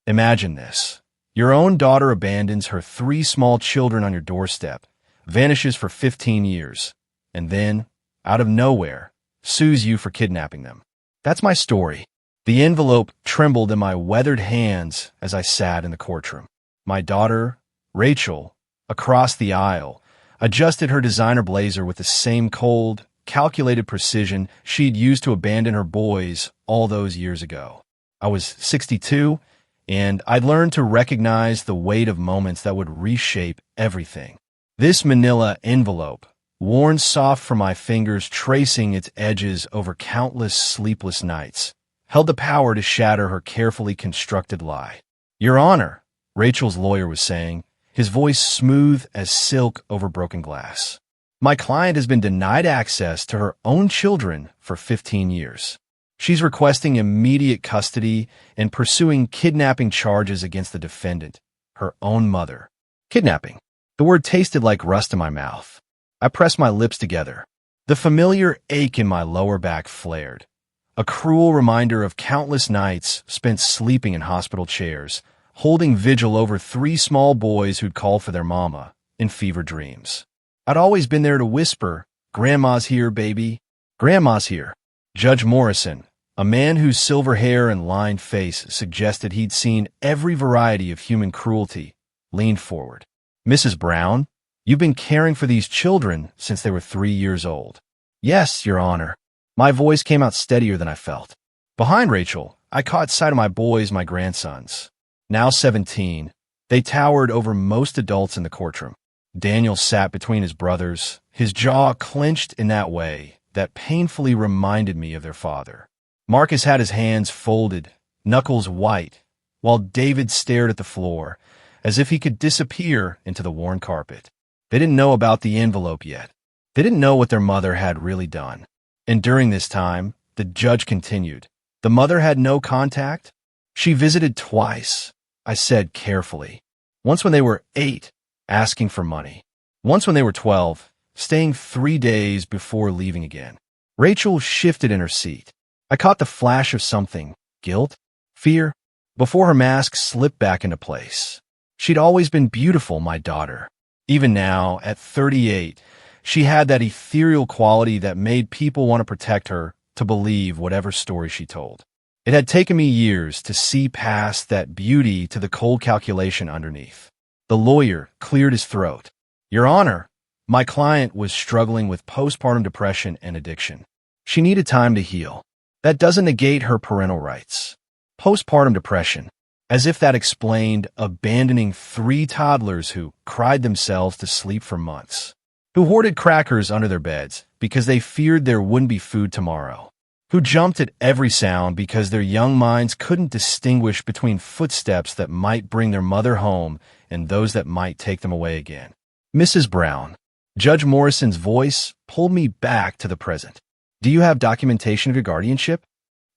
Imagine this. Your own daughter abandons her 3 small children on your doorstep, vanishes for 15 years, and then, out of nowhere, sues you for kidnapping them. That's my story. The envelope trembled in my weathered hands as I sat in the courtroom. My daughter, Rachel, across the aisle, adjusted her designer blazer with the same cold, calculated precision she'd used to abandon her boys all those years ago. I was 62, and I'd learned to recognize the weight of moments that would reshape everything. This manila envelope, worn soft from my fingers, tracing its edges over countless sleepless nights, held the power to shatter her carefully constructed lie. "Your Honor," Rachel's lawyer was saying, his voice smooth as silk over broken glass. "My client has been denied access to her own children for 15 years. She's requesting immediate custody and pursuing kidnapping charges against the defendant, her own mother." Kidnapping. The word tasted like rust in my mouth. I pressed my lips together. The familiar ache in my lower back flared, a cruel reminder of countless nights spent sleeping in hospital chairs, holding vigil over 3 small boys who'd called for their mama in fever dreams. I'd always been there to whisper, "Grandma's here, baby. Grandma's here." Judge Morrison, a man whose silver hair and lined face suggested he'd seen every variety of human cruelty, leaned forward. "Mrs. Brown, you've been caring for these children since they were 3 years old." "Yes, Your Honor." My voice came out steadier than I felt. Behind Rachel, I caught sight of my boys, my grandsons. Now 17, they towered over most adults in the courtroom. Daniel sat between his brothers, his jaw clenched in that way that painfully reminded me of their father. Marcus had his hands folded, knuckles white, while David stared at the floor, as if he could disappear into the worn carpet. They didn't know about the envelope yet. They didn't know what their mother had really done. And during this time, the judge continued. "The mother had no contact? She visited twice," I said carefully. "Once when they were 8, asking for money. Once when they were 12, staying 3 days before leaving again." Rachel shifted in her seat. I caught the flash of something, guilt, fear, before her mask slipped back into place. She'd always been beautiful, my daughter. Even now, at 38, she had that ethereal quality that made people want to protect her, to believe whatever story she told. It had taken me years to see past that beauty to the cold calculation underneath. The lawyer cleared his throat. "Your Honor, my client was struggling with postpartum depression and addiction. She needed time to heal. That doesn't negate her parental rights." Postpartum depression, as if that explained abandoning 3 toddlers who cried themselves to sleep for months, who hoarded crackers under their beds because they feared there wouldn't be food tomorrow, who jumped at every sound because their young minds couldn't distinguish between footsteps that might bring their mother home and those that might take them away again. "Mrs. Brown," Judge Morrison's voice pulled me back to the present. "Do you have documentation of your guardianship?"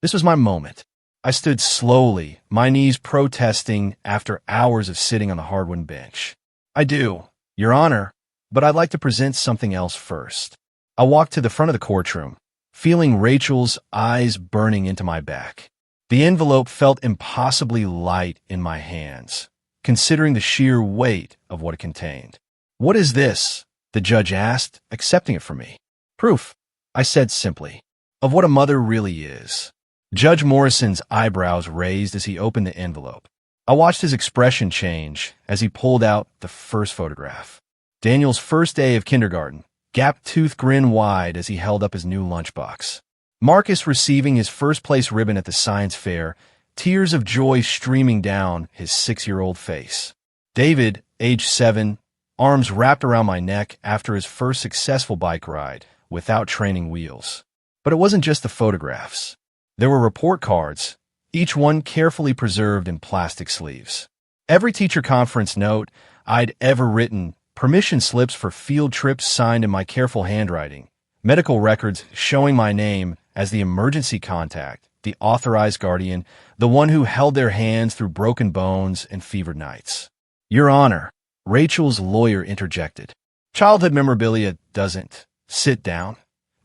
This was my moment. I stood slowly, my knees protesting after hours of sitting on the hardwood bench. "I do, Your Honor, but I'd like to present something else first." I walked to the front of the courtroom, feeling Rachel's eyes burning into my back. The envelope felt impossibly light in my hands, considering the sheer weight of what it contained. "What is this?" the judge asked, accepting it from me. "Proof," I said simply, "of what a mother really is." Judge Morrison's eyebrows raised as he opened the envelope. I watched his expression change as he pulled out the first photograph. Daniel's first day of kindergarten, gap-toothed grin wide as he held up his new lunchbox. Marcus receiving his first-place ribbon at the science fair, tears of joy streaming down his 6-year-old face. David, age 7, arms wrapped around my neck after his first successful bike ride without training wheels. But it wasn't just the photographs. There were report cards, each one carefully preserved in plastic sleeves. Every teacher conference note I'd ever written, permission slips for field trips signed in my careful handwriting, medical records showing my name as the emergency contact, the authorized guardian, the one who held their hands through broken bones and fevered nights. "Your Honor," Rachel's lawyer interjected. "Childhood memorabilia doesn't." "Sit down,"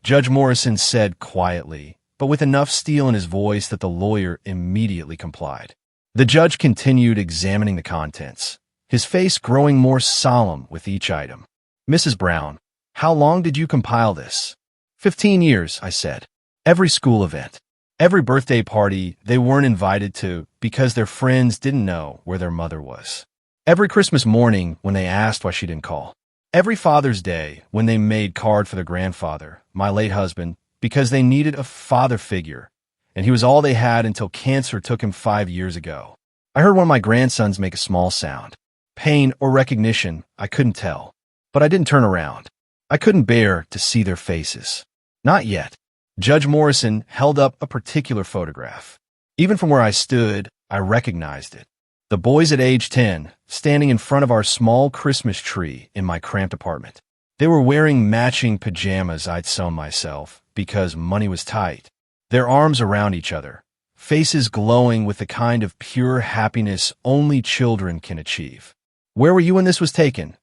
Judge Morrison said quietly, but with enough steel in his voice that the lawyer immediately complied. The judge continued examining the contents, his face growing more solemn with each item. Mrs. Brown, how long did you compile this? 15 years, I said. Every school event, every birthday party they weren't invited to because their friends didn't know where their mother was. Every Christmas morning when they asked why she didn't call. Every Father's Day when they made card for their grandfather, my late husband, because they needed a father figure, and he was all they had until cancer took him 5 years ago. I heard one of my grandsons make a small sound. Pain or recognition, I couldn't tell. But I didn't turn around. I couldn't bear to see their faces. Not yet. Judge Morrison held up a particular photograph. Even from where I stood, I recognized it. The boys at age 10, standing in front of our small Christmas tree in my cramped apartment. They were wearing matching pajamas I'd sewn myself because money was tight. Their arms around each other, faces glowing with the kind of pure happiness only children can achieve. Where were you when this was taken?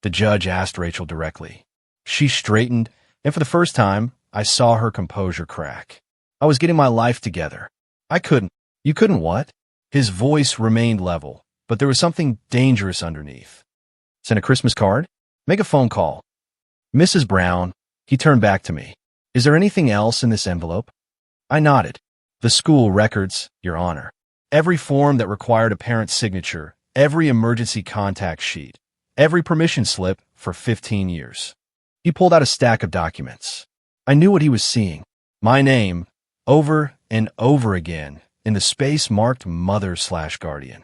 The judge asked Rachel directly. She straightened, and for the first time, I saw her composure crack. I was getting my life together. I couldn't. You couldn't what? His voice remained level, but there was something dangerous underneath. Send a Christmas card? Make a phone call. Mrs. Brown, he turned back to me. Is there anything else in this envelope? I nodded. The school records, Your Honor. Every form that required a parent's signature, every emergency contact sheet, every permission slip for 15 years. He pulled out a stack of documents. I knew what he was seeing. My name, over and over again, in the space marked mother/guardian.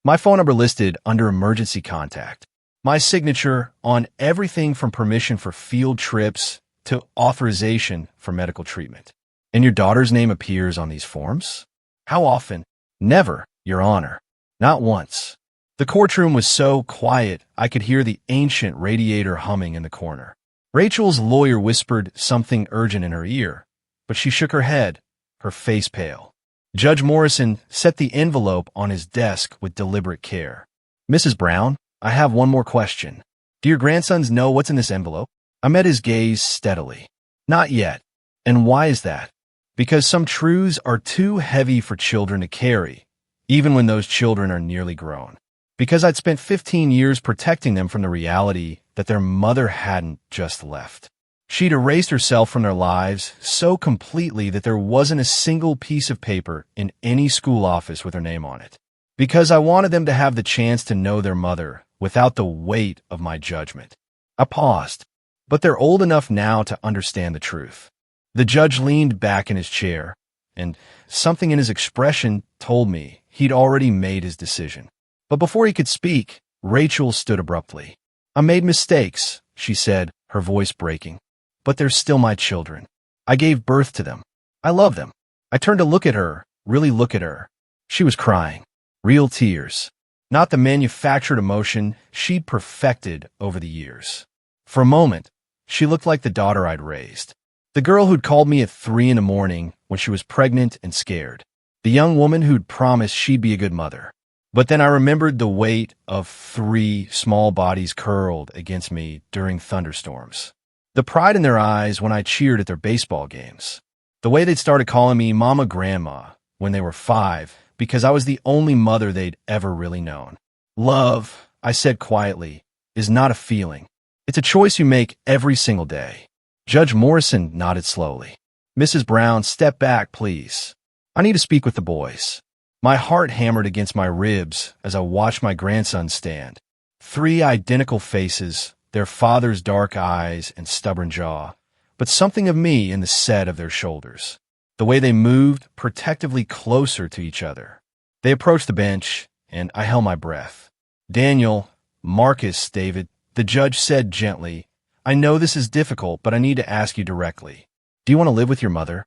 My phone number listed under emergency contact. My signature on everything from permission for field trips to authorization for medical treatment. And your daughter's name appears on these forms? How often? Never, Your Honor. Not once. The courtroom was so quiet I could hear the ancient radiator humming in the corner. Rachel's lawyer whispered something urgent in her ear, but she shook her head, her face pale. Judge Morrison set the envelope on his desk with deliberate care. Mrs. Brown, I have one more question. Do your grandsons know what's in this envelope? I met his gaze steadily. Not yet. And why is that? Because some truths are too heavy for children to carry, even when those children are nearly grown. Because I'd spent 15 years protecting them from the reality that their mother hadn't just left. She'd erased herself from their lives so completely that there wasn't a single piece of paper in any school office with her name on it. Because I wanted them to have the chance to know their mother without the weight of my judgment. I paused, but they're old enough now to understand the truth. The judge leaned back in his chair, and something in his expression told me he'd already made his decision. But before he could speak, Rachel stood abruptly. I made mistakes, she said, her voice breaking. But they're still my children. I gave birth to them. I love them. I turned to look at her, really look at her. She was crying. Real tears. Not the manufactured emotion she'd perfected over the years. For a moment, she looked like the daughter I'd raised. The girl who'd called me at 3 in the morning when she was pregnant and scared. The young woman who'd promised she'd be a good mother. But then I remembered the weight of 3 small bodies curled against me during thunderstorms. The pride in their eyes when I cheered at their baseball games. The way they'd started calling me Mama Grandma when they were 5 because I was the only mother they'd ever really known. Love, I said quietly, is not a feeling. It's a choice you make every single day. Judge Morrison nodded slowly. Mrs. Brown, step back, please. I need to speak with the boys. My heart hammered against my ribs as I watched my grandsons stand. 3 identical faces, their father's dark eyes and stubborn jaw, but something of me in the set of their shoulders. The way they moved protectively closer to each other. They approached the bench, and I held my breath. Daniel, Marcus, David, the judge said gently, I know this is difficult, but I need to ask you directly. Do you want to live with your mother?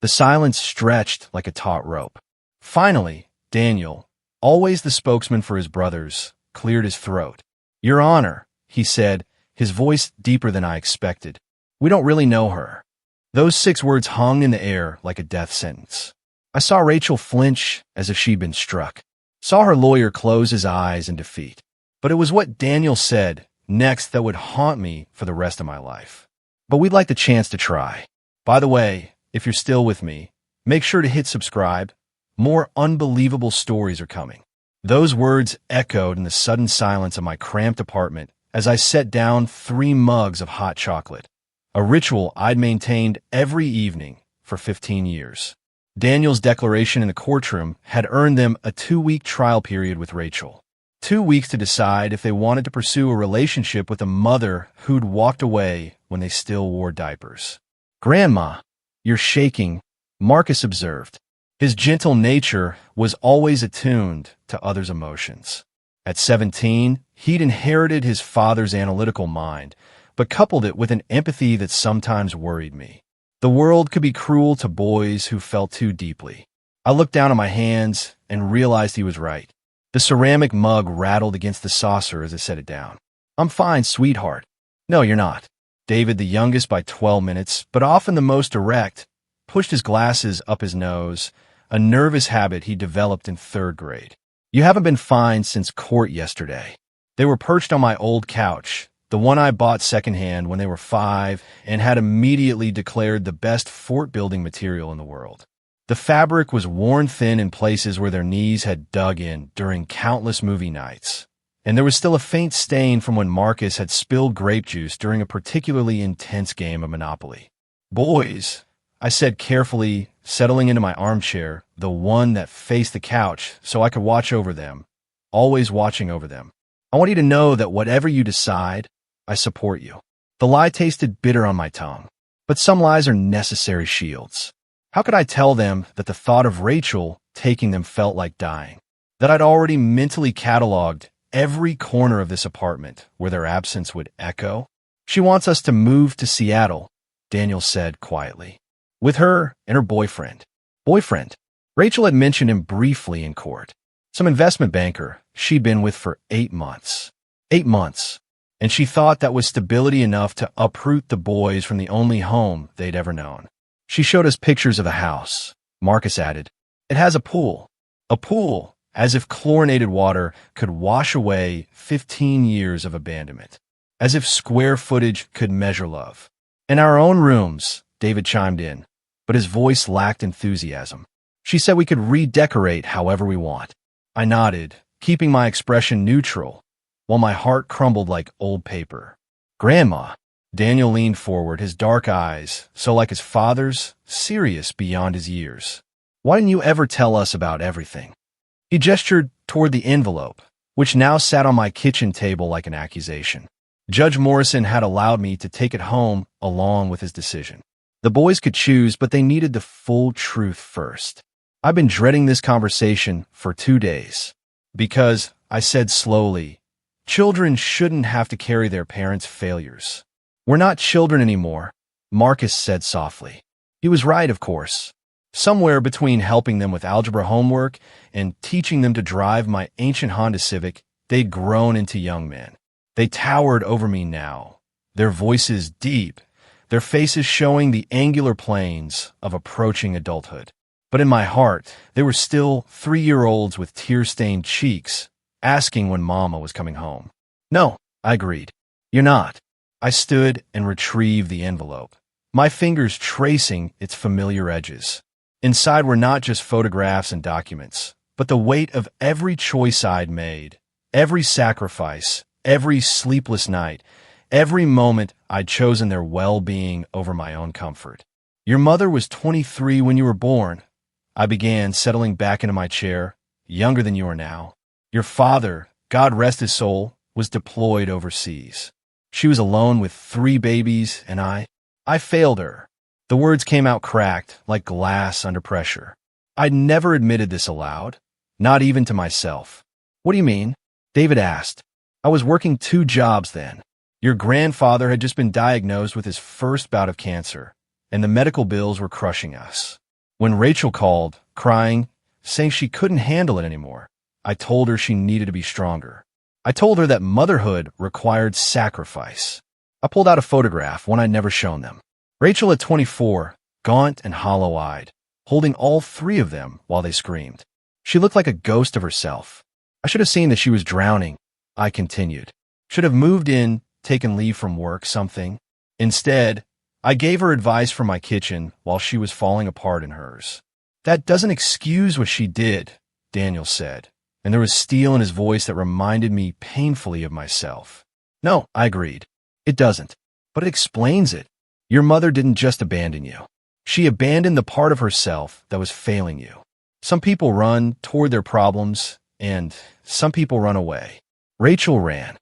The silence stretched like a taut rope. Finally, Daniel, always the spokesman for his brothers, cleared his throat. Your Honor, he said, his voice deeper than I expected. We don't really know her. Those 6 words hung in the air like a death sentence. I saw Rachel flinch as if she'd been struck. Saw her lawyer close his eyes in defeat. But it was what Daniel said next that would haunt me for the rest of my life. But we'd like the chance to try. By the way, if you're still with me, make sure to hit subscribe, More unbelievable stories are coming. Those words echoed in the sudden silence of my cramped apartment as I set down 3 mugs of hot chocolate, a ritual I'd maintained every evening for 15 years. Daniel's declaration in the courtroom had earned them a 2-week trial period with Rachel. 2 weeks to decide if they wanted to pursue a relationship with a mother who'd walked away when they still wore diapers. "Grandma, you're shaking," Marcus observed. His gentle nature was always attuned to others' emotions. At 17, he'd inherited his father's analytical mind, but coupled it with an empathy that sometimes worried me. The world could be cruel to boys who felt too deeply. I looked down at my hands and realized he was right. The ceramic mug rattled against the saucer as I set it down. "I'm fine, sweetheart." "No, you're not." David, the youngest by 12 minutes, but often the most direct, pushed his glasses up his nose, a nervous habit he developed in 3rd grade. "You haven't been fine since court yesterday." They were perched on my old couch, the one I bought secondhand when they were 5 and had immediately declared the best fort-building material in the world. The fabric was worn thin in places where their knees had dug in during countless movie nights, and there was still a faint stain from when Marcus had spilled grape juice during a particularly intense game of Monopoly. "Boys," I said carefully, settling into my armchair, the one that faced the couch, so I could watch over them, always watching over them. "I want you to know that whatever you decide, I support you." The lie tasted bitter on my tongue, but some lies are necessary shields. How could I tell them that the thought of Rachel taking them felt like dying? That I'd already mentally cataloged every corner of this apartment where their absence would echo? "She wants us to move to Seattle," Daniel said quietly. "With her and her boyfriend." Boyfriend? Rachel had mentioned him briefly in court. Some investment banker she'd been with for 8 months. 8 months. And she thought that was stability enough to uproot the boys from the only home they'd ever known. "She showed us pictures of the house," Marcus added. "It has a pool." A pool, as if chlorinated water could wash away 15 years of abandonment. As if square footage could measure love. "In our own rooms," David chimed in, but his voice lacked enthusiasm. "She said we could redecorate however we want." I nodded, keeping my expression neutral, while my heart crumbled like old paper. "Grandma," Daniel leaned forward, his dark eyes, so like his father's, serious beyond his years. "Why didn't you ever tell us about everything?" He gestured toward the envelope, which now sat on my kitchen table like an accusation. Judge Morrison had allowed me to take it home along with his decision. The boys could choose, but they needed the full truth first. "I've been dreading this conversation for 2 days. Because," I said slowly, "children shouldn't have to carry their parents' failures." "We're not children anymore," Marcus said softly. He was right, of course. Somewhere between helping them with algebra homework and teaching them to drive my ancient Honda Civic, they'd grown into young men. They towered over me now, their voices deep, their faces showing the angular planes of approaching adulthood. But in my heart, they were still 3-year-olds with tear-stained cheeks, asking when Mama was coming home. "No," I agreed. "You're not." I stood and retrieved the envelope, my fingers tracing its familiar edges. Inside were not just photographs and documents, but the weight of every choice I'd made, every sacrifice, every sleepless night, every moment I'd chosen their well-being over my own comfort. "Your mother was 23 when you were born," I began, settling back into my chair, "younger than you are now. Your father, God rest his soul, was deployed overseas. She was alone with 3 babies, and I failed her." The words came out cracked, like glass under pressure. I'd never admitted this aloud, not even to myself. "What do you mean?" David asked. "I was working 2 jobs then. Your grandfather had just been diagnosed with his first bout of cancer, and the medical bills were crushing us. When Rachel called, crying, saying she couldn't handle it anymore, I told her she needed to be stronger. I told her that motherhood required sacrifice." I pulled out a photograph, one I'd never shown them. Rachel at 24, gaunt and hollow-eyed, holding all 3 of them while they screamed. She looked like a ghost of herself. "I should have seen that she was drowning," I continued. "Should have moved in, taken leave from work, something. Instead, I gave her advice from my kitchen while she was falling apart in hers. That doesn't excuse what she did, Daniel said, and there was steel in his voice that reminded me painfully of myself. No, I agreed. It doesn't. But it explains it. Your mother didn't just abandon you. She abandoned the part of herself that was failing you. Some people run toward their problems, and some people run away. Rachel ran.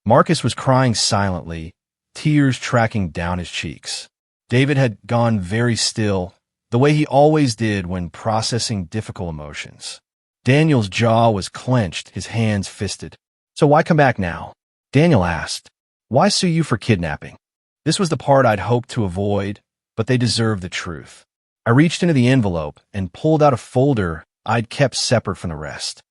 Marcus was crying silently, tears tracking down his cheeks. David had gone very still, the way he always did when processing difficult emotions. Daniel's jaw was clenched, his hands fisted. So why come back now? Daniel asked. Why sue you for kidnapping? This was the part I'd hoped to avoid, but they deserved the truth. I reached into the envelope and pulled out a folder I'd kept separate from the rest.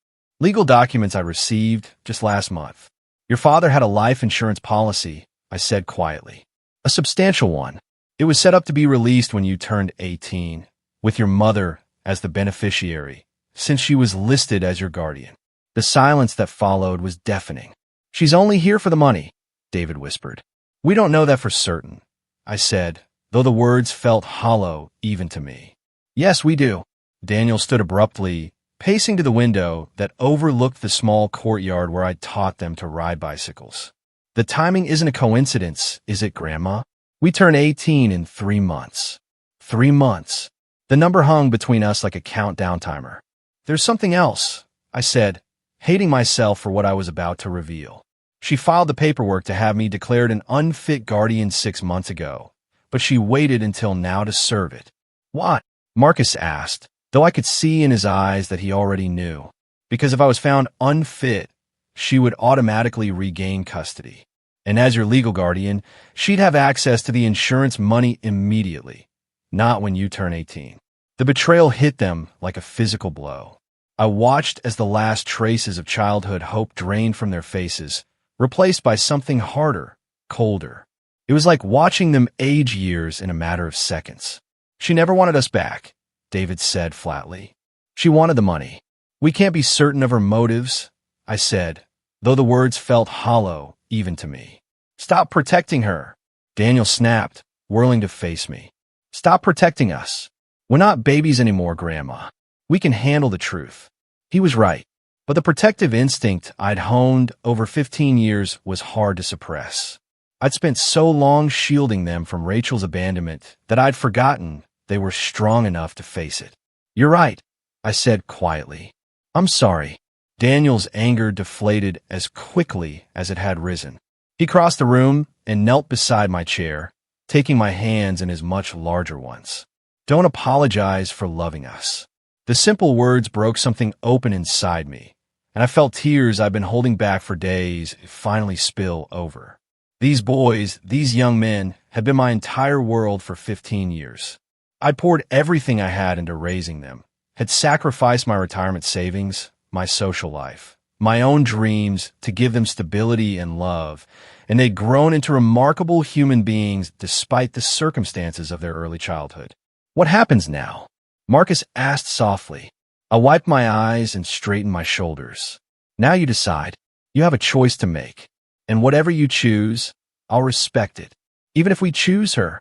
Legal documents I received just last month. Your father had a life insurance policy, I said quietly. A substantial one. It was set up to be released when you turned 18, with your mother as the beneficiary, since she was listed as your guardian. The silence that followed was deafening. She's only here for the money, David whispered. We don't know that for certain, I said, though the words felt hollow even to me. Yes, we do. Daniel stood abruptly, pacing to the window that overlooked the small courtyard where I'd taught them to ride bicycles. The timing isn't a coincidence, is it, Grandma? We turn 18 in 3 months. 3 months. The number hung between us like a countdown timer. There's something else, I said, hating myself for what I was about to reveal. She filed the paperwork to have me declared an unfit guardian 6 months ago, but she waited until now to serve it. What? Marcus asked, though I could see in his eyes that he already knew. Because if I was found unfit, she would automatically regain custody. And as your legal guardian, she'd have access to the insurance money immediately, not when you turn 18. The betrayal hit them like a physical blow. I watched as the last traces of childhood hope drained from their faces, replaced by something harder, colder. It was like watching them age years in a matter of seconds. She never wanted us back, David said flatly. She wanted the money. We can't be certain of her motives, I said, though the words felt hollow even to me. Stop protecting her, Daniel snapped, whirling to face me. Stop protecting us. We're not babies anymore, Grandma. We can handle the truth. He was right, but the protective instinct I'd honed over 15 years was hard to suppress. I'd spent so long shielding them from Rachel's abandonment that I'd forgotten they were strong enough to face it. You're right, I said quietly. I'm sorry. Daniel's anger deflated as quickly as it had risen. He crossed the room and knelt beside my chair, taking my hands in his much larger ones. Don't apologize for loving us. The simple words broke something open inside me, and I felt tears I'd been holding back for days finally spill over. These boys, these young men, had been my entire world for 15 years. I'd poured everything I had into raising them, had sacrificed my retirement savings, my social life, my own dreams to give them stability and love, and they'd grown into remarkable human beings despite the circumstances of their early childhood. What happens now? Marcus asked softly. I wiped my eyes and straightened my shoulders. Now you decide. You have a choice to make. And whatever you choose, I'll respect it. Even if we choose her?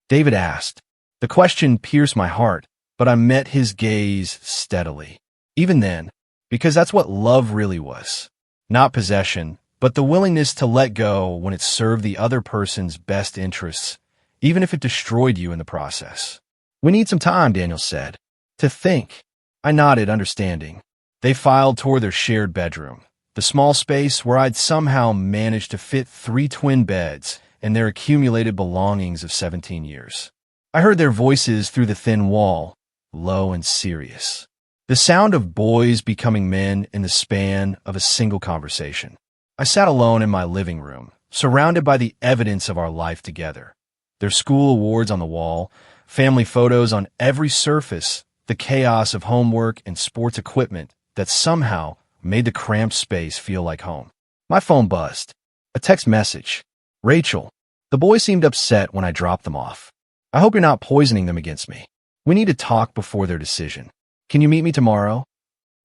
David asked. The question pierced my heart, but I met his gaze steadily. Even then, because that's what love really was. Not possession, but the willingness to let go when it served the other person's best interests, even if it destroyed you in the process. We need some time, Daniel said. To think. I nodded, understanding. They filed toward their shared bedroom, the small space where I'd somehow managed to fit 3 twin beds and their accumulated belongings of 17 years. I heard their voices through the thin wall, low and serious. The sound of boys becoming men in the span of a single conversation. I sat alone in my living room, surrounded by the evidence of our life together. Their school awards on the wall, family photos on every surface, the chaos of homework and sports equipment that somehow made the cramped space feel like home. My phone buzzed. A text message. Rachel. The boys seemed upset when I dropped them off. I hope you're not poisoning them against me. We need to talk before their decision. Can you meet me tomorrow?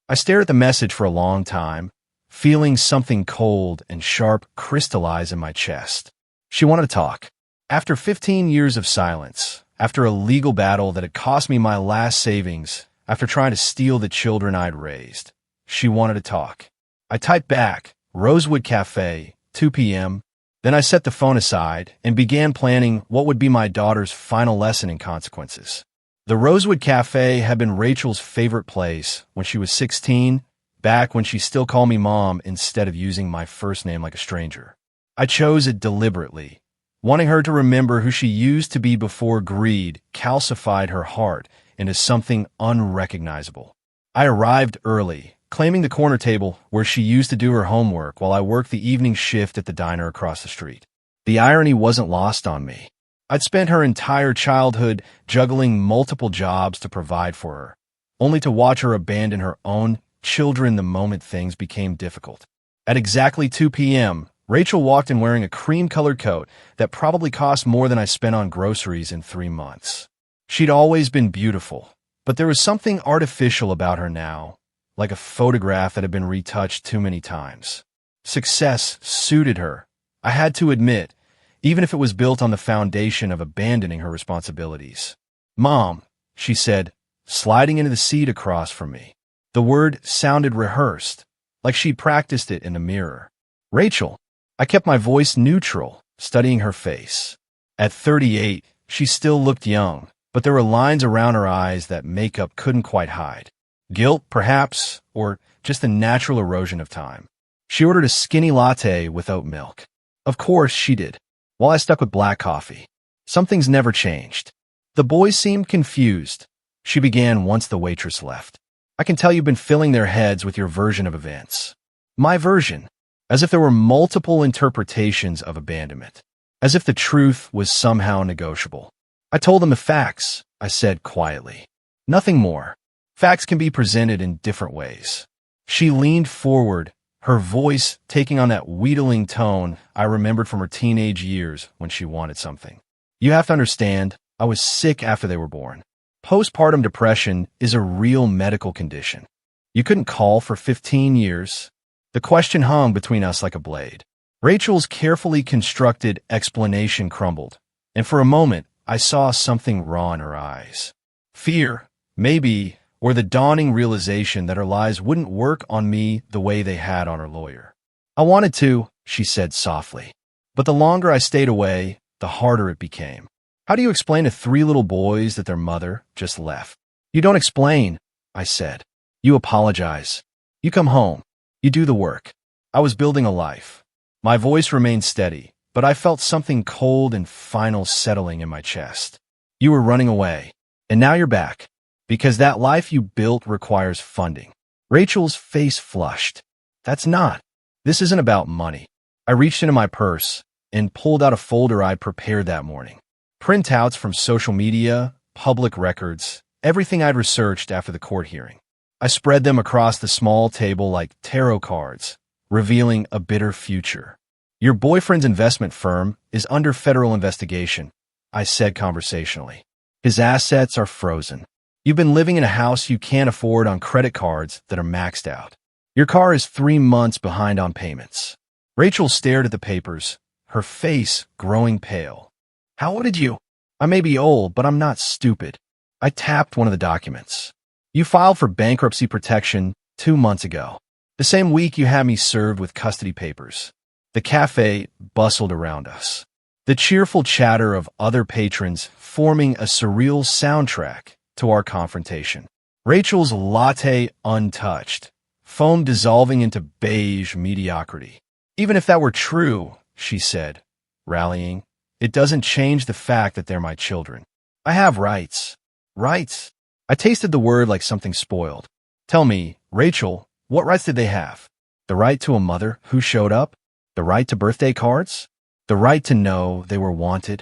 I stared at the message for a long time, feeling something cold and sharp crystallize in my chest. She wanted to talk. After 15 years of silence, after a legal battle that had cost me my last savings, after trying to steal the children I'd raised. She wanted to talk. I typed back, Rosewood Cafe, 2 p.m. Then I set the phone aside and began planning what would be my daughter's final lesson in consequences. The Rosewood Cafe had been Rachel's favorite place when she was 16, back when she still called me Mom instead of using my first name like a stranger. I chose it deliberately, wanting her to remember who she used to be before greed calcified her heart into something unrecognizable. I arrived early, claiming the corner table where she used to do her homework while I worked the evening shift at the diner across the street. The irony wasn't lost on me. I'd spent her entire childhood juggling multiple jobs to provide for her, only to watch her abandon her own children the moment things became difficult. At exactly 2 p.m., Rachel walked in wearing a cream-colored coat that probably cost more than I spent on groceries in 3 months. She'd always been beautiful, but there was something artificial about her now, like a photograph that had been retouched too many times. Success suited her, I had to admit, even if it was built on the foundation of abandoning her responsibilities. Mom, she said, sliding into the seat across from me. The word sounded rehearsed, like she'd practiced it in the mirror. Rachel. I kept my voice neutral, studying her face. At 38, she still looked young, but there were lines around her eyes that makeup couldn't quite hide. Guilt, perhaps, or just a natural erosion of time. She ordered a skinny latte with oat milk. Of course she did, while I stuck with black coffee. Some things never changed. The boys seemed confused. She began once the waitress left. I can tell you've been filling their heads with your version of events. My version. As if there were multiple interpretations of abandonment. As if the truth was somehow negotiable. I told them the facts, I said quietly. Nothing more. Facts can be presented in different ways. She leaned forward, her voice taking on that wheedling tone I remembered from her teenage years when she wanted something. You have to understand, I was sick after they were born. Postpartum depression is a real medical condition. You couldn't call for 15 years. The question hung between us like a blade. Rachel's carefully constructed explanation crumbled, and for a moment I saw something raw in her eyes. Fear, maybe, or the dawning realization that her lies wouldn't work on me the way they had on her lawyer. I wanted to, she said softly, but the longer I stayed away, the harder it became. How do you explain to 3 little boys that their mother just left? You don't explain, I said. You apologize. You come home. You do the work. I was building a life. My voice remained steady, but I felt something cold and final settling in my chest. You were running away, and now you're back, because that life you built requires funding. Rachel's face flushed. That's not. This isn't about money. I reached into my purse and pulled out a folder I'd prepared that morning. Printouts from social media, public records, everything I'd researched after the court hearing. I spread them across the small table like tarot cards, revealing a bitter future. Your boyfriend's investment firm is under federal investigation, I said conversationally. His assets are frozen. You've been living in a house you can't afford on credit cards that are maxed out. Your car is 3 months behind on payments. Rachel stared at the papers, her face growing pale. How old did you? I may be old, but I'm not stupid. I tapped one of the documents. You filed for bankruptcy protection 2 months ago, the same week you had me served with custody papers. The cafe bustled around us, the cheerful chatter of other patrons forming a surreal soundtrack to our confrontation. Rachel's latte untouched, foam dissolving into beige mediocrity. Even if that were true, she said, rallying, it doesn't change the fact that they're my children. I have rights. Rights. I tasted the word like something spoiled. Tell me, Rachel, what rights did they have? The right to a mother who showed up? The right to birthday cards? The right to know they were wanted?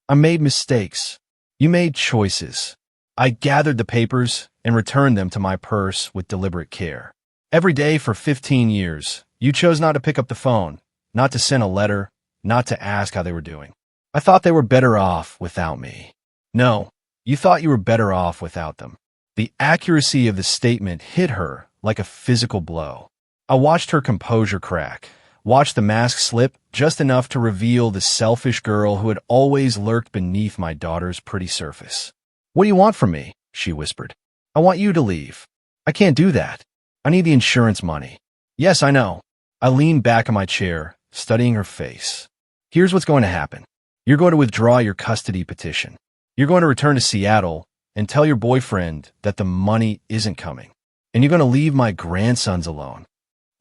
I made mistakes. You made choices. I gathered the papers and returned them to my purse with deliberate care. Every day for 15 years, you chose not to pick up the phone, not to send a letter, not to ask how they were doing. I thought they were better off without me. No. You thought you were better off without them. The accuracy of the statement hit her like a physical blow. I watched her composure crack, watched the mask slip just enough to reveal the selfish girl who had always lurked beneath my daughter's pretty surface. What do you want from me? She whispered. I want you to leave. I can't do that. I need the insurance money. Yes, I know. I leaned back in my chair, studying her face. Here's what's going to happen. You're going to withdraw your custody petition. You're going to return to Seattle and tell your boyfriend that the money isn't coming. And you're going to leave my grandsons alone.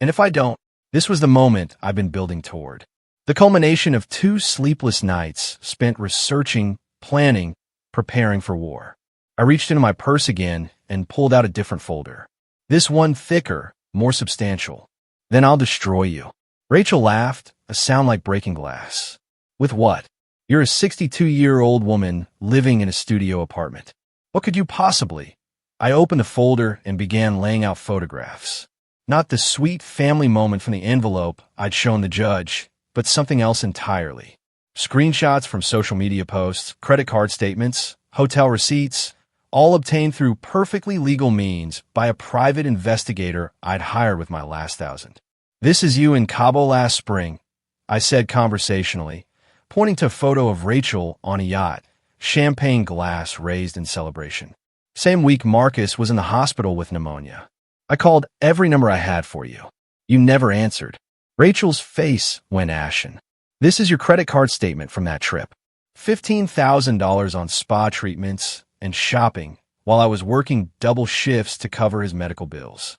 And if I don't, this was the moment I've been building toward. The culmination of 2 sleepless nights spent researching, planning, preparing for war. I reached into my purse again and pulled out a different folder. This one thicker, more substantial. Then I'll destroy you. Rachel laughed, a sound like breaking glass. With what? You're a 62-year-old woman living in a studio apartment. What could you possibly? I opened the folder and began laying out photographs. Not the sweet family moment from the envelope I'd shown the judge, but something else entirely. Screenshots from social media posts, credit card statements, hotel receipts, all obtained through perfectly legal means by a private investigator I'd hired with my last $1,000. This is you in Cabo last spring, I said conversationally, pointing to a photo of Rachel on a yacht, champagne glass raised in celebration. Same week Marcus was in the hospital with pneumonia. I called every number I had for you. You never answered. Rachel's face went ashen. This is your credit card statement from that trip. $15,000 on spa treatments and shopping while I was working double shifts to cover his medical bills.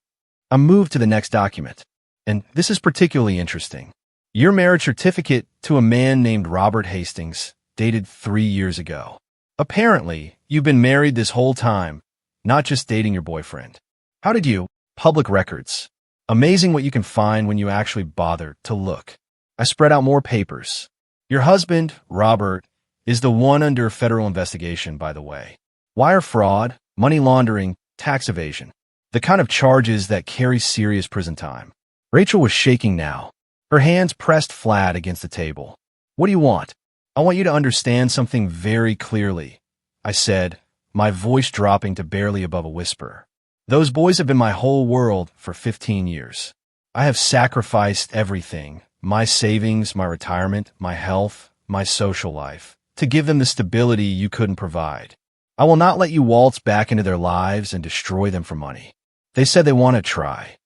I moved to the next document. And this is particularly interesting. Your marriage certificate to a man named Robert Hastings, dated 3 years ago. Apparently, you've been married this whole time, not just dating your boyfriend. How did you? Public records. Amazing what you can find when you actually bother to look. I spread out more papers. Your husband, Robert, is the one under federal investigation, by the way. Wire fraud, money laundering, tax evasion. The kind of charges that carry serious prison time. Rachel was shaking now, her hands pressed flat against the table. What do you want? I want you to understand something very clearly, I said, my voice dropping to barely above a whisper. Those boys have been my whole world for 15 years. I have sacrificed everything, my savings, my retirement, my health, my social life, to give them the stability you couldn't provide. I will not let you waltz back into their lives and destroy them for money. They said they want to try.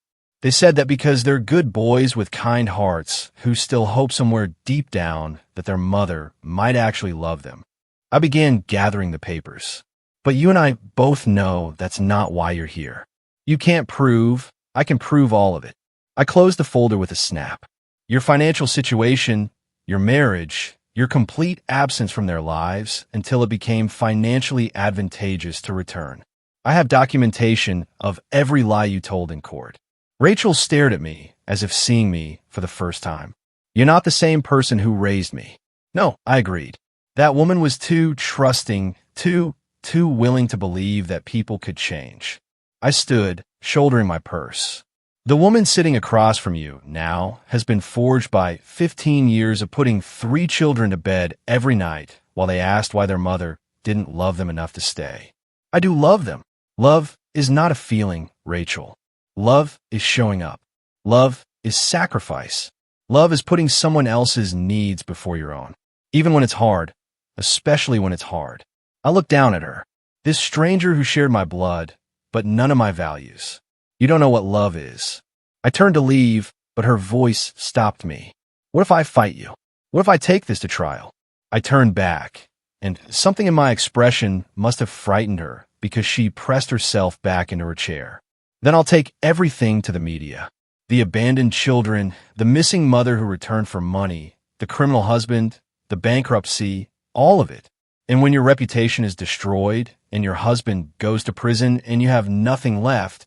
They said that because they're good boys with kind hearts who still hope somewhere deep down that their mother might actually love them. I began gathering the papers. But you and I both know that's not why you're here. You can't prove, I can prove all of it. I closed the folder with a snap. Your financial situation, your marriage, your complete absence from their lives until it became financially advantageous to return. I have documentation of every lie you told in court. Rachel stared at me as if seeing me for the first time. You're not the same person who raised me. No, I agreed. That woman was too trusting, too willing to believe that people could change. I stood, shouldering my purse. The woman sitting across from you now has been forged by 15 years of putting 3 children to bed every night while they asked why their mother didn't love them enough to stay. I do love them. Love is not a feeling, Rachel. Love is showing up. Love is sacrifice. Love is putting someone else's needs before your own. Even when it's hard, especially when it's hard. I looked down at her. This stranger who shared my blood, but none of my values. You don't know what love is. I turned to leave, but her voice stopped me. What if I fight you? What if I take this to trial? I turned back, and something in my expression must have frightened her because she pressed herself back into her chair. Then I'll take everything to the media. The abandoned children, the missing mother who returned for money, the criminal husband, the bankruptcy, all of it. And when your reputation is destroyed and your husband goes to prison and you have nothing left,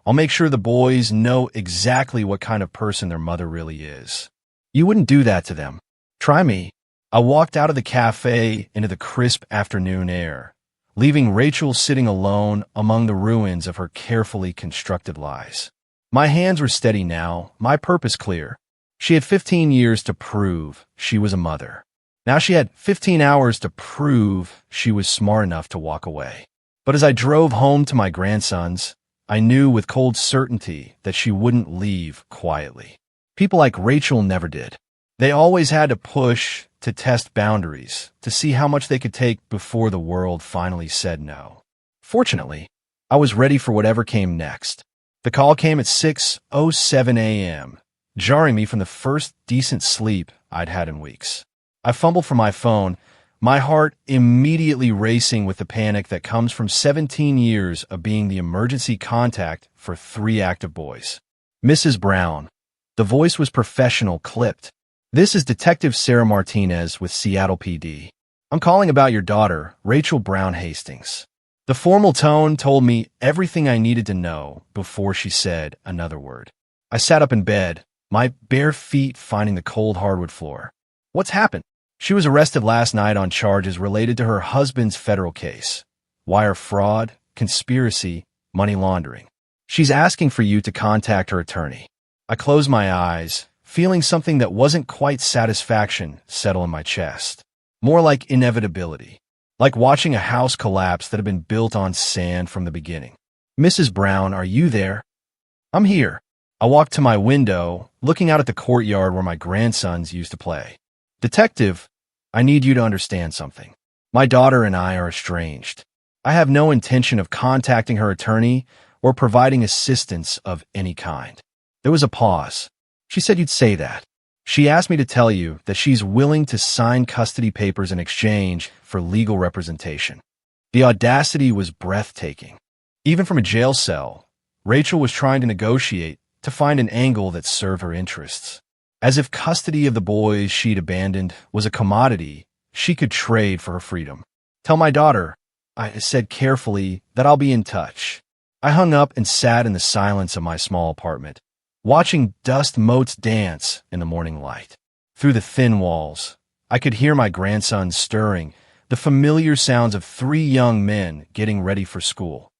I'll make sure the boys know exactly what kind of person their mother really is. You wouldn't do that to them. Try me. I walked out of the cafe into the crisp afternoon air, leaving Rachel sitting alone among the ruins of her carefully constructed lies. My hands were steady now, my purpose clear. She had 15 years to prove she was a mother. Now she had 15 hours to prove she was smart enough to walk away. But as I drove home to my grandsons, I knew with cold certainty that she wouldn't leave quietly. People like Rachel never did. They always had to push, to test boundaries, to see how much they could take before the world finally said no. Fortunately, I was ready for whatever came next. The call came at 6:07 a.m., jarring me from the first decent sleep I'd had in weeks. I fumbled for my phone, my heart immediately racing with the panic that comes from 17 years of being the emergency contact for 3 active boys. Mrs. Brown. The voice was professional, clipped. This is Detective Sarah Martinez with Seattle PD. I'm calling about your daughter, Rachel Brown Hastings. The formal tone told me everything I needed to know before she said another word. I sat up in bed, my bare feet finding the cold hardwood floor. What's happened? She was arrested last night on charges related to her husband's federal case. Wire fraud, conspiracy, money laundering. She's asking for you to contact her attorney. I closed my eyes, feeling something that wasn't quite satisfaction settle in my chest. More like inevitability. Like watching a house collapse that had been built on sand from the beginning. Mrs. Brown, are you there? I'm here. I walked to my window, looking out at the courtyard where my grandsons used to play. Detective, I need you to understand something. My daughter and I are estranged. I have no intention of contacting her attorney or providing assistance of any kind. There was a pause. She said you'd say that. She asked me to tell you that she's willing to sign custody papers in exchange for legal representation. The audacity was breathtaking. Even from a jail cell, Rachel was trying to negotiate to find an angle that served her interests. As if custody of the boys she'd abandoned was a commodity she could trade for her freedom. Tell my daughter, I said carefully, that I'll be in touch. I hung up and sat in the silence of my small apartment, watching dust motes dance in the morning light. Through the thin walls, I could hear my grandsons stirring, the familiar sounds of 3 young men getting ready for school.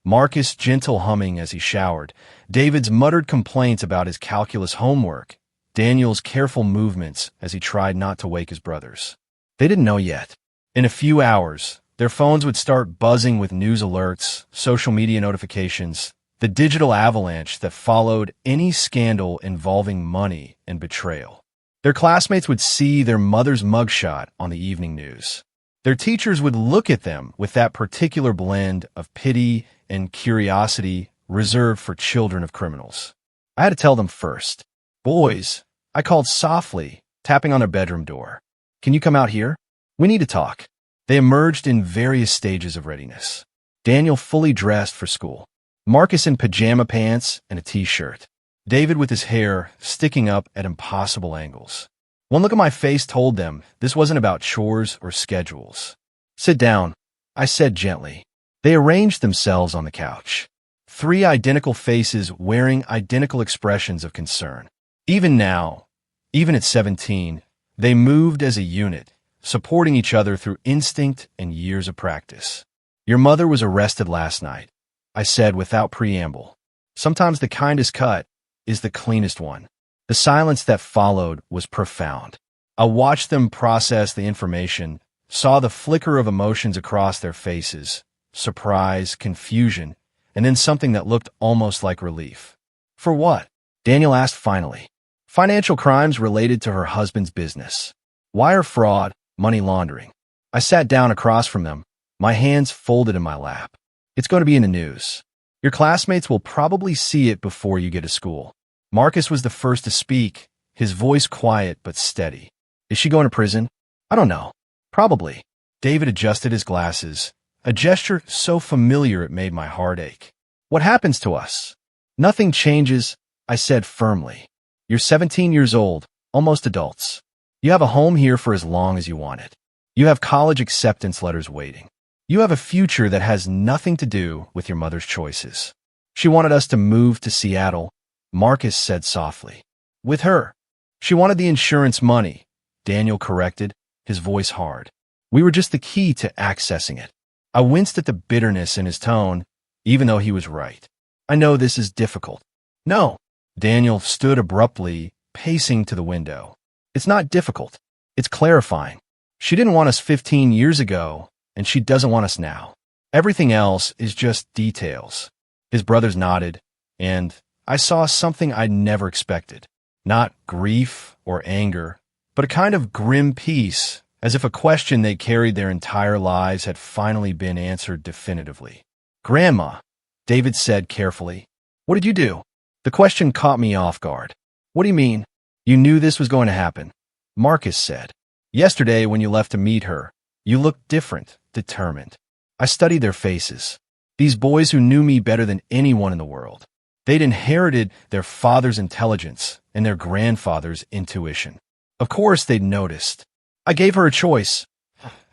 Marcus' gentle humming as he showered, David's muttered complaints about his calculus homework, Daniel's careful movements as he tried not to wake his brothers. They didn't know yet. In a few hours, their phones would start buzzing with news alerts, social media notifications, the digital avalanche that followed any scandal involving money and betrayal. Their classmates would see their mother's mugshot on the evening news. Their teachers would look at them with that particular blend of pity and curiosity reserved for children of criminals. I had to tell them first. Boys, I called softly, tapping on their bedroom door. Can you come out here? We need to talk. They emerged in various stages of readiness. Daniel fully dressed for school. Marcus in pajama pants and a t-shirt. David with his hair sticking up at impossible angles. One look at my face told them this wasn't about chores or schedules. Sit down, I said gently. They arranged themselves on the couch. 3 identical faces wearing identical expressions of concern. Even now, even at 17, they moved as a unit, supporting each other through instinct and years of practice. Your mother was arrested last night, I said without preamble. Sometimes the kindest cut is the cleanest one. The silence that followed was profound. I watched them process the information, saw the flicker of emotions across their faces, surprise, confusion, and then something that looked almost like relief. For what? Daniel asked finally. Financial crimes related to her husband's business. Wire fraud, money laundering. I sat down across from them, my hands folded in my lap. It's going to be in the news. Your classmates will probably see it before you get to school. Marcus was the first to speak, his voice quiet but steady. Is she going to prison? I don't know. Probably. David adjusted his glasses, a gesture so familiar it made my heart ache. What happens to us? Nothing changes, I said firmly. You're 17 years old, almost adults. You have a home here for as long as you want it. You have college acceptance letters waiting. You have a future that has nothing to do with your mother's choices. She wanted us to move to Seattle, Marcus said softly. With her. She wanted the insurance money, Daniel corrected, his voice hard. We were just the key to accessing it. I winced at the bitterness in his tone, even though he was right. I know this is difficult. No. Daniel stood abruptly, pacing to the window. It's not difficult. It's clarifying. She didn't want us 15 years ago, and she doesn't want us now. Everything else is just details. His brothers nodded, and I saw something I'd never expected. Not grief or anger, but a kind of grim peace, as if a question they carried their entire lives had finally been answered definitively. Grandma, David said carefully. What did you do? The question caught me off guard. What do you mean? You knew this was going to happen, Marcus said. Yesterday, when you left to meet her, you looked different, determined. I studied their faces. These boys who knew me better than anyone in the world. They'd inherited their father's intelligence and their grandfather's intuition. Of course they'd noticed. I gave her a choice,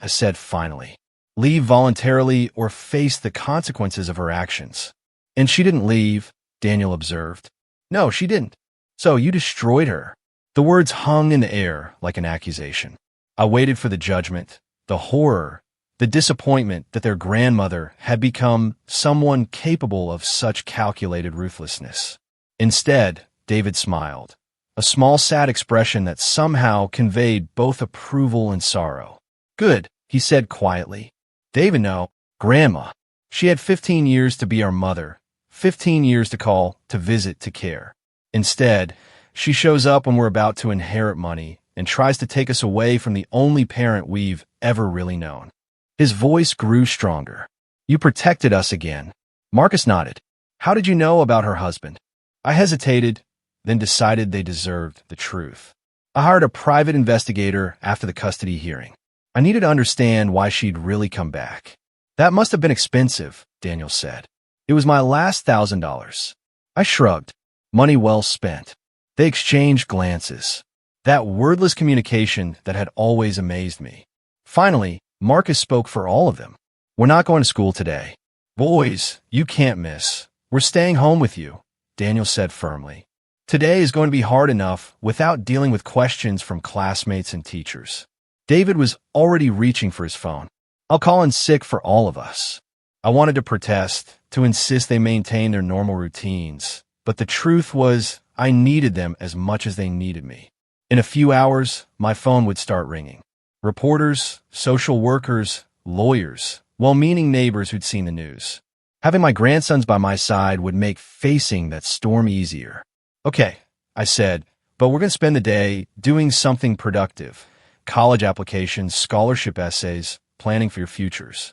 I said finally. Leave voluntarily or face the consequences of her actions. And she didn't leave, Daniel observed. No, she didn't. So you destroyed her. The words hung in the air like an accusation. I waited for the judgment, the horror, the disappointment that their grandmother had become someone capable of such calculated ruthlessness. Instead, David smiled, a small sad expression that somehow conveyed both approval and sorrow. Good, he said quietly. David, no, Grandma. She had 15 years to be our mother, 15 years to call, to visit, to care. Instead, she shows up when we're about to inherit money and tries to take us away from the only parent we've ever really known. His voice grew stronger. You protected us again. Marcus nodded. How did you know about her husband? I hesitated, then decided they deserved the truth. I hired a private investigator after the custody hearing. I needed to understand why she'd really come back. That must have been expensive, Daniel said. It was my last $1,000. I shrugged. Money well spent. They exchanged glances. That wordless communication that had always amazed me. Finally, Marcus spoke for all of them. We're not going to school today. Boys, you can't miss. We're staying home with you, Daniel said firmly. Today is going to be hard enough without dealing with questions from classmates and teachers. David was already reaching for his phone. I'll call in sick for all of us. I wanted to protest, to insist they maintain their normal routines, but the truth was I needed them as much as they needed me. In a few hours, my phone would start ringing. Reporters, social workers, lawyers, well-meaning neighbors who'd seen the news. Having my grandsons by my side would make facing that storm easier. Okay, I said, but we're going to spend the day doing something productive. College applications, scholarship essays, planning for your futures.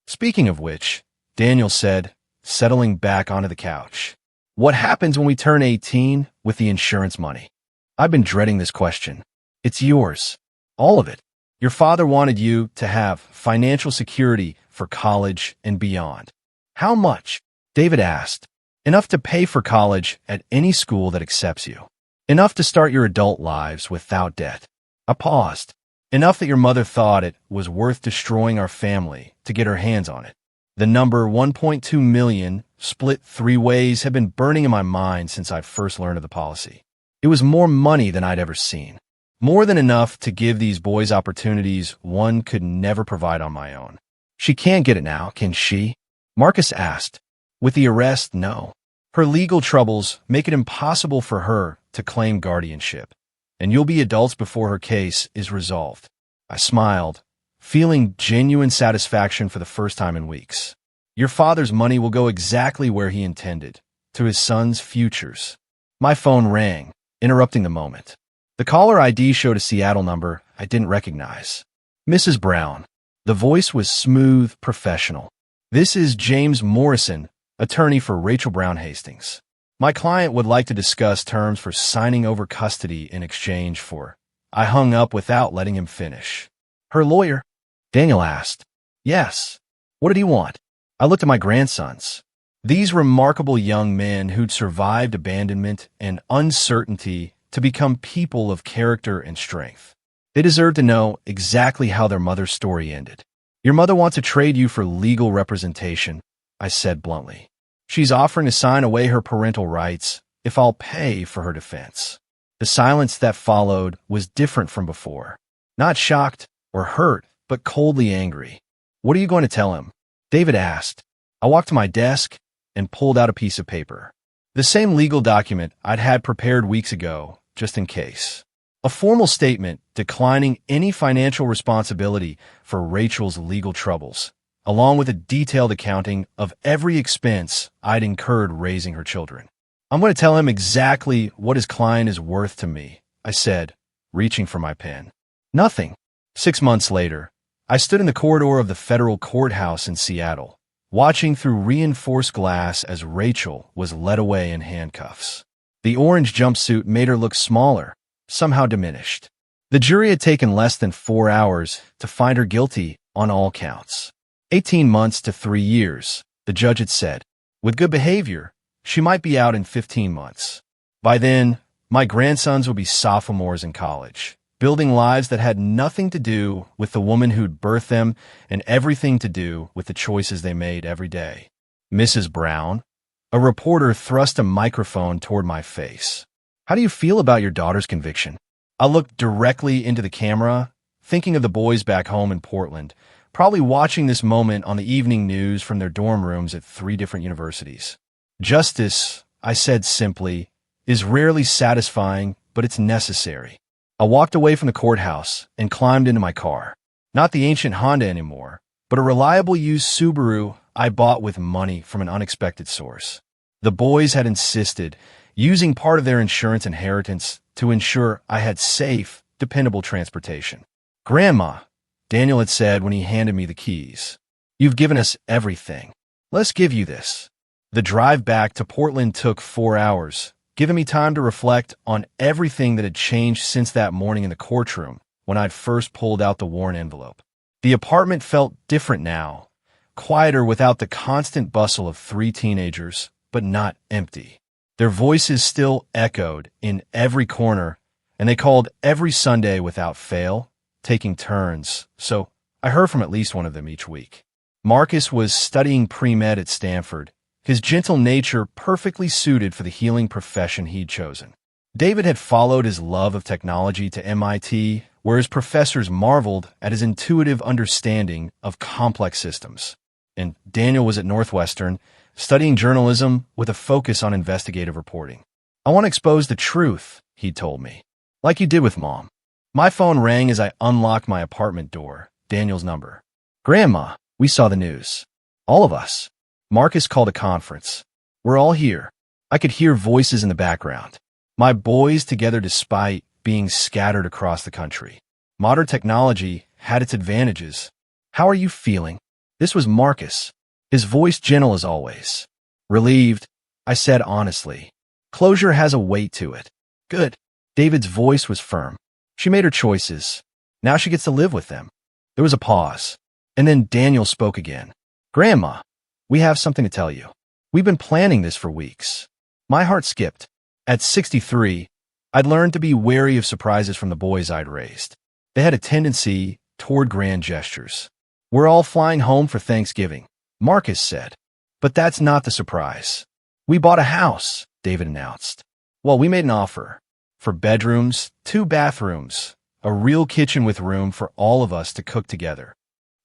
Speaking of which, Daniel said, settling back onto the couch. What happens when we turn 18 with the insurance money? I've been dreading this question. It's yours. All of it. Your father wanted you to have financial security for college and beyond. How much? David asked. Enough to pay for college at any school that accepts you. Enough to start your adult lives without debt. I paused. Enough that your mother thought it was worth destroying our family to get her hands on it. The number 1.2 million, split 3 ways, had been burning in my mind since I first learned of the policy. It was more money than I'd ever seen. More than enough to give these boys opportunities one could never provide on my own. She can't get it now, can she? Marcus asked. With the arrest, no. Her legal troubles make it impossible for her to claim guardianship, and you'll be adults before her case is resolved. I smiled, feeling genuine satisfaction for the first time in weeks. Your father's money will go exactly where he intended, to his son's futures. My phone rang, interrupting the moment. The caller ID showed a Seattle number I didn't recognize. Mrs. Brown. The voice was smooth, professional. This is James Morrison, attorney for Rachel Brown Hastings. My client would like to discuss terms for signing over custody in exchange for... I hung up without letting him finish. Her lawyer? Daniel asked. Yes. What did he want? I looked at my grandsons. These remarkable young men who'd survived abandonment and uncertainty to become people of character and strength. They deserve to know exactly how their mother's story ended. Your mother wants to trade you for legal representation, I said bluntly. She's offering to sign away her parental rights if I'll pay for her defense. The silence that followed was different from before. Not shocked or hurt, but coldly angry. What are you going to tell him? David asked. I walked to my desk and pulled out a piece of paper. The same legal document I'd had prepared weeks ago, just in case. A formal statement declining any financial responsibility for Rachel's legal troubles, along with a detailed accounting of every expense I'd incurred raising her children. I'm going to tell him exactly what his client is worth to me, I said, reaching for my pen. Nothing. 6 months later, I stood in the corridor of the federal courthouse in Seattle, watching through reinforced glass as Rachel was led away in handcuffs. The orange jumpsuit made her look smaller, somehow diminished. The jury had taken less than 4 hours to find her guilty on all counts. 18 months to 3 years, the judge had said. With good behavior, she might be out in 15 months. By then, my grandsons would be sophomores in college, building lives that had nothing to do with the woman who'd birthed them and everything to do with the choices they made every day. Mrs. Brown, a reporter thrust a microphone toward my face. How do you feel about your daughter's conviction? I looked directly into the camera, thinking of the boys back home in Portland, probably watching this moment on the evening news from their dorm rooms at 3 different universities. Justice, I said simply, is rarely satisfying, but it's necessary. I walked away from the courthouse and climbed into my car. Not the ancient Honda anymore, but a reliable used Subaru I bought with money from an unexpected source. The boys had insisted, using part of their insurance inheritance to ensure I had safe, dependable transportation. "Grandma," Daniel had said when he handed me the keys, "you've given us everything. Let's give you this." The drive back to Portland took 4 hours, giving me time to reflect on everything that had changed since that morning in the courtroom when I'd first pulled out the worn envelope. The apartment felt different now, quieter without the constant bustle of 3 teenagers, but not empty. Their voices still echoed in every corner, and they called every Sunday without fail, taking turns, so I heard from at least one of them each week. Marcus was studying pre-med at Stanford, his gentle nature perfectly suited for the healing profession he'd chosen. David had followed his love of technology to MIT, where his professors marveled at his intuitive understanding of complex systems. And Daniel was at Northwestern, studying journalism with a focus on investigative reporting. "I want to expose the truth," he told me. "Like you did with Mom." My phone rang as I unlocked my apartment door, Daniel's number. "Grandma, we saw the news. All of us." Marcus called a conference. "We're all here." I could hear voices in the background. My boys together despite being scattered across the country. Modern technology had its advantages. "How are you feeling?" This was Marcus, his voice gentle as always. "Relieved," I said honestly. "Closure has a weight to it." "Good." David's voice was firm. "She made her choices. Now she gets to live with them." There was a pause, and then Daniel spoke again. "Grandma, we have something to tell you. We've been planning this for weeks." My heart skipped. At 63, I'd learned to be wary of surprises from the boys I'd raised. They had a tendency toward grand gestures. "We're all flying home for Thanksgiving," Marcus said. "But that's not the surprise. We bought a house," David announced. "Well, we made an offer. For bedrooms, 2 bathrooms, a real kitchen with room for all of us to cook together."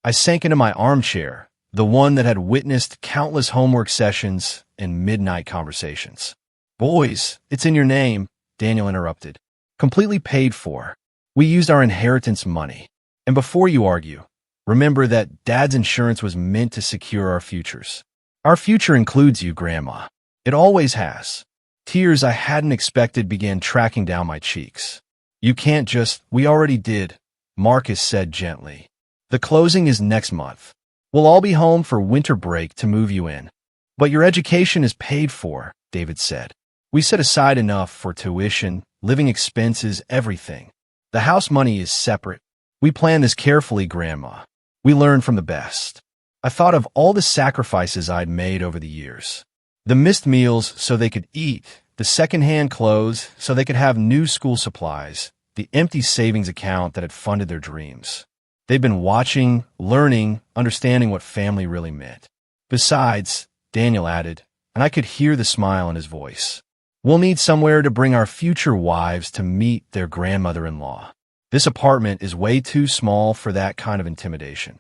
I sank into my armchair, the one that had witnessed countless homework sessions and midnight conversations. "Boys, it's in your name," Daniel interrupted. "Completely paid for. We used our inheritance money. And before you argue, remember that Dad's insurance was meant to secure our futures. Our future includes you, Grandma. It always has." Tears I hadn't expected began tracking down my cheeks. "You can't just—" "We already did," Marcus said gently. "The closing is next month. We'll all be home for winter break to move you in." "But your education is paid for," David said. "We set aside enough for tuition, living expenses, everything. The house money is separate. We planned this carefully, Grandma. We learned from the best." I thought of all the sacrifices I'd made over the years. The missed meals so they could eat, the secondhand clothes so they could have new school supplies, the empty savings account that had funded their dreams. They'd been watching, learning, understanding what family really meant. "Besides," Daniel added, and I could hear the smile in his voice, "we'll need somewhere to bring our future wives to meet their grandmother-in-law. This apartment is way too small for that kind of intimidation."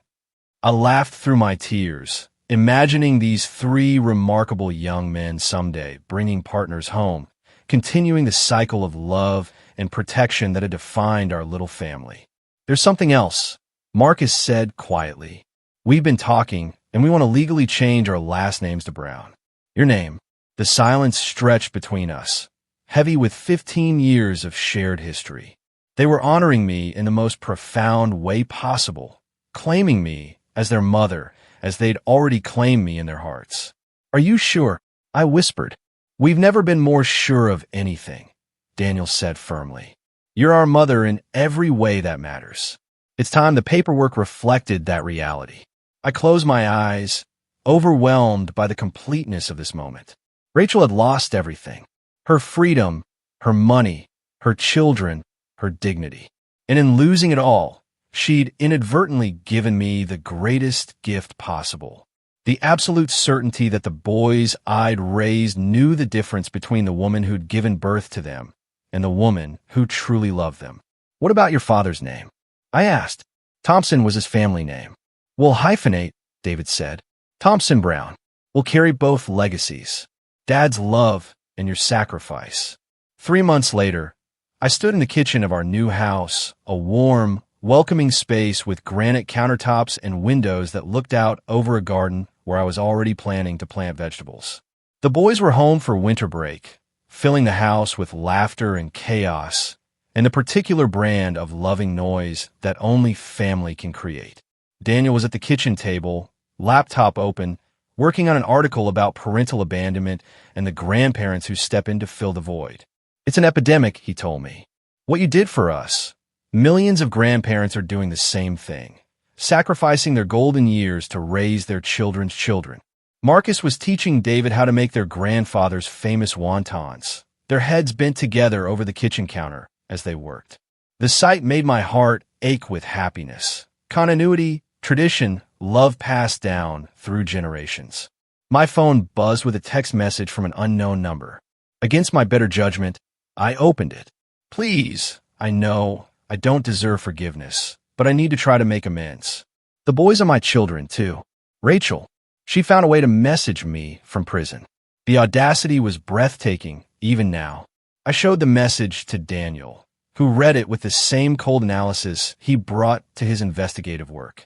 I laughed through my tears, imagining these 3 remarkable young men someday bringing partners home, continuing the cycle of love and protection that had defined our little family. "There's something else," Marcus said quietly. "We've been talking, and we want to legally change our last names to Brown. Your name." The silence stretched between us, heavy with 15 years of shared history. They were honoring me in the most profound way possible, claiming me as their mother, as they'd already claimed me in their hearts. "Are you sure?" I whispered. "We've never been more sure of anything," Daniel said firmly. "You're our mother in every way that matters." It's time the paperwork reflected that reality. I closed my eyes, overwhelmed by the completeness of this moment. Rachel had lost everything: her freedom, her money, her children, her dignity. And in losing it all, she'd inadvertently given me the greatest gift possible: the absolute certainty that the boys I'd raised knew the difference between the woman who'd given birth to them and the woman who truly loved them. "What about your father's name?" I asked. "Thompson was his family name." "We'll hyphenate," David said. "Thompson Brown. We'll carry both legacies: Dad's love and your sacrifice." 3 months later, I stood in the kitchen of our new house, a warm, welcoming space with granite countertops and windows that looked out over a garden where I was already planning to plant vegetables. The boys were home for winter break, filling the house with laughter and chaos, and the particular brand of loving noise that only family can create. Daniel was at the kitchen table, laptop open, working on an article about parental abandonment and the grandparents who step in to fill the void. "It's an epidemic," he told me. "What you did for us. Millions of grandparents are doing the same thing, sacrificing their golden years to raise their children's children." Marcus was teaching David how to make their grandfather's famous wontons, their heads bent together over the kitchen counter as they worked. The sight made my heart ache with happiness. Continuity, tradition, love passed down through generations. My phone buzzed with a text message from an unknown number. Against my better judgment, I opened it. "Please, I know I don't deserve forgiveness, but I need to try to make amends. The boys are my children, too. Rachel." She found a way to message me from prison. The audacity was breathtaking, even now. I showed the message to Daniel, who read it with the same cold analysis he brought to his investigative work.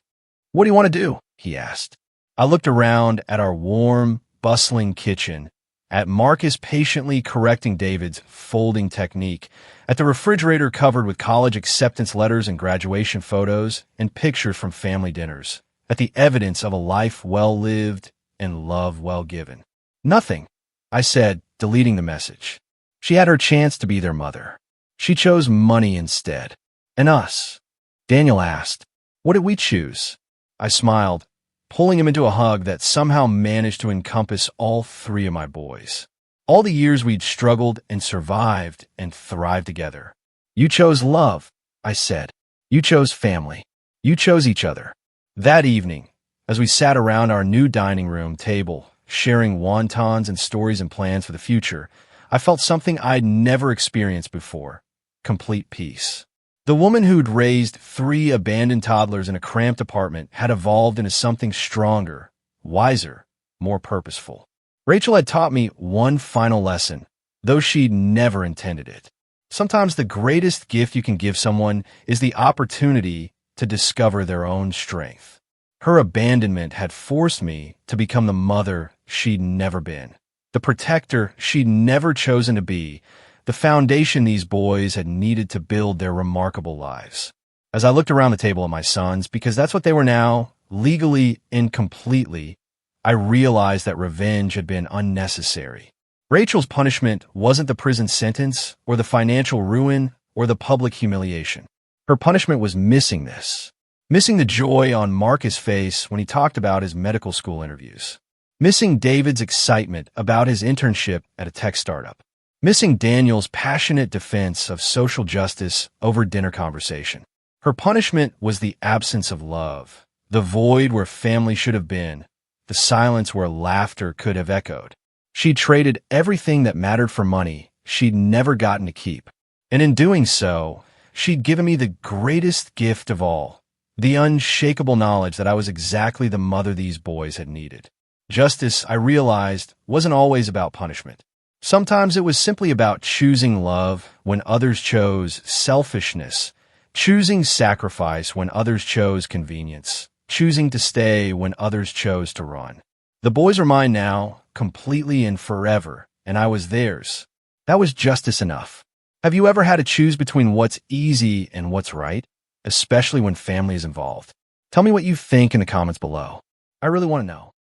"What do you want to do?" he asked. I looked around at our warm, bustling kitchen, at Marcus patiently correcting David's folding technique, at the refrigerator covered with college acceptance letters and graduation photos and pictures from family dinners, at the evidence of a life well lived and love well given. "Nothing," I said, deleting the message. She had her chance to be their mother. She chose money instead. "And us?" Daniel asked. "What did we choose?" I smiled, pulling him into a hug that somehow managed to encompass all 3 of my boys. All the years we'd struggled and survived and thrived together. "You chose love," I said. "You chose family. You chose each other." That evening, as we sat around our new dining room table, sharing wontons and stories and plans for the future, I felt something I'd never experienced before: complete peace. The woman who'd raised 3 abandoned toddlers in a cramped apartment had evolved into something stronger, wiser, more purposeful. Rachel had taught me one final lesson, though she'd never intended it. Sometimes the greatest gift you can give someone is the opportunity to discover their own strength. Her abandonment had forced me to become the mother she'd never been, the protector she'd never chosen to be, the foundation these boys had needed to build their remarkable lives. As I looked around the table at my sons, because that's what they were now, legally and completely, I realized that revenge had been unnecessary. Rachel's punishment wasn't the prison sentence, or the financial ruin, or the public humiliation. Her punishment was missing this. Missing the joy on Marcus' face when he talked about his medical school interviews. Missing David's excitement about his internship at a tech startup. Missing Daniel's passionate defense of social justice over dinner conversation. Her punishment was the absence of love, the void where family should have been, the silence where laughter could have echoed. She'd traded everything that mattered for money she'd never gotten to keep. And in doing so, she'd given me the greatest gift of all, the unshakable knowledge that I was exactly the mother these boys had needed. Justice, I realized, wasn't always about punishment. Sometimes it was simply about choosing love when others chose selfishness, choosing sacrifice when others chose convenience, choosing to stay when others chose to run. The boys are mine now, completely and forever, and I was theirs. That was justice enough. Have you ever had to choose between what's easy and what's right, especially when family is involved? Tell me what you think in the comments below. I really want to know.